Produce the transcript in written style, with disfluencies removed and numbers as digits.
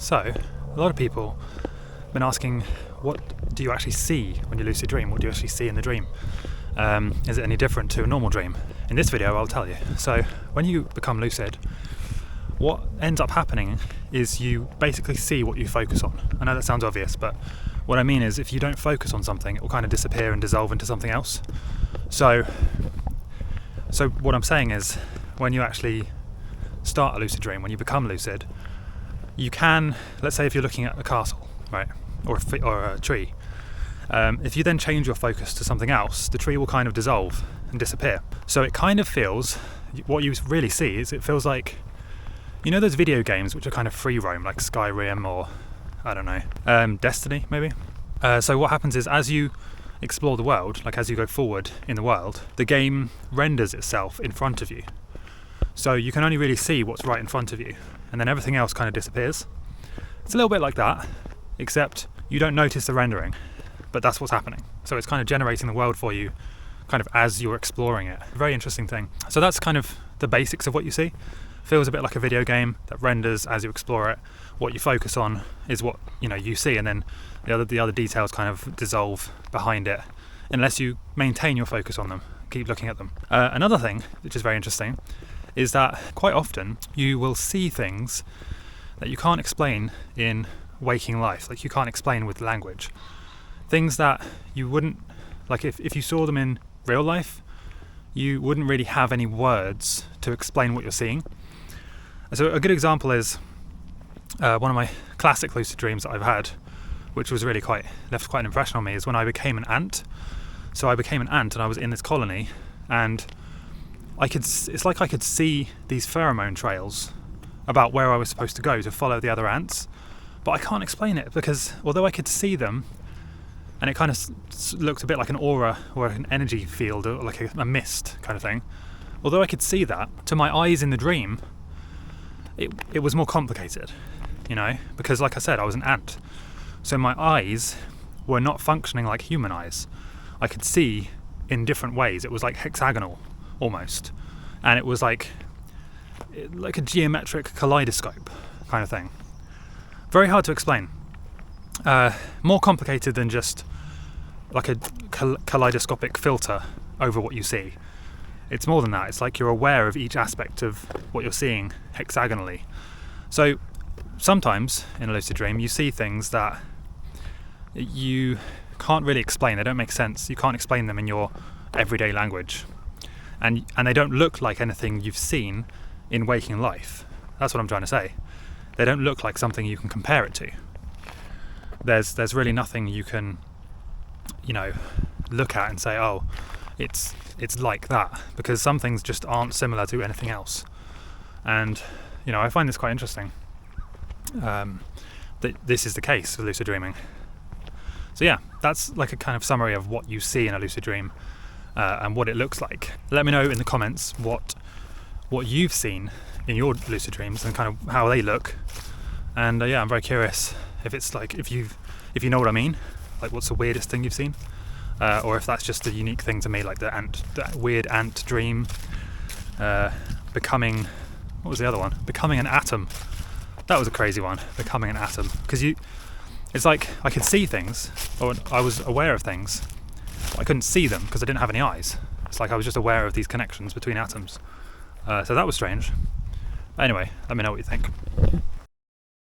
So, a lot of people have been asking, what do you actually see when you lucid dream? What do you actually see in the dream? Is it any different to a normal dream? In this video, I'll tell you. So, when you become lucid, what ends up happening is you basically see what you focus on. I know that sounds obvious, but what I mean is if you don't focus on something, it will kind of disappear and dissolve into something else. So what I'm saying is, when you actually start a lucid dream, when you become lucid, you can, let's say if you're looking at a castle, right, or a tree, if you then change your focus to something else, the tree will kind of dissolve and disappear. So it kind of feels, what you really see is it feels like, you know those video games which are kind of free roam, like Skyrim or, I don't know, Destiny maybe? So what happens is, as you explore the world, like as you go forward in the world, the game renders itself in front of you. So you can only really see what's right in front of you, and then everything else kind of disappears. It's a little bit like that, except you don't notice the rendering, but that's what's happening. So it's kind of generating the world for you, kind of as you're exploring it. Very interesting thing. So that's kind of the basics of what you see. Feels a bit like a video game that renders as you explore it. What you focus on is what you see, and then the other details kind of dissolve behind it, unless you maintain your focus on them, keep looking at them. Another thing which is very interesting is that quite often you will see things that you can't explain in waking life, like you can't explain with language. Things that you wouldn't, like if you saw them in real life, you wouldn't really have any words to explain what you're seeing. So a good example is one of my classic lucid dreams that I've had, which was really left quite an impression on me, is when I became an ant. So I became an ant and I was in this colony, and it's like I could see these pheromone trails about where I was supposed to go to follow the other ants, but I can't explain it, because although I could see them, and it kind of looked a bit like an aura or an energy field, or like a mist kind of thing, although I could see that, to my eyes in the dream, it was more complicated, because like I said, I was an ant. So my eyes were not functioning like human eyes. I could see in different ways. It was like hexagonal almost, and it was like a geometric kaleidoscope kind of thing. Very hard to explain. More complicated than just like a kaleidoscopic filter over what you see. It's more than that. It's like you're aware of each aspect of what you're seeing hexagonally. So sometimes in a lucid dream you see things that you can't really explain. They don't make sense. You can't explain them in your everyday language. And they don't look like anything you've seen in waking life. That's what I'm trying to say. They don't look like something you can compare it to. There's really nothing you can, look at and say, oh, it's like that, because some things just aren't similar to anything else. And I find this quite interesting, that this is the case with lucid dreaming. So yeah, that's like a kind of summary of what you see in a lucid dream, and what it looks like. Let me know in the comments what you've seen in your lucid dreams and kind of how they look. And yeah, I'm very curious if it's like, if you know what I mean, like what's the weirdest thing you've seen, or if that's just a unique thing to me, like that weird ant dream, becoming, what was the other one? Becoming an atom. That was a crazy one, becoming an atom, because it's like I could see things, or I was aware of things, but I couldn't see them because I didn't have any eyes. It's like I was just aware of these connections between atoms. So that was strange. Anyway, let me know what you think.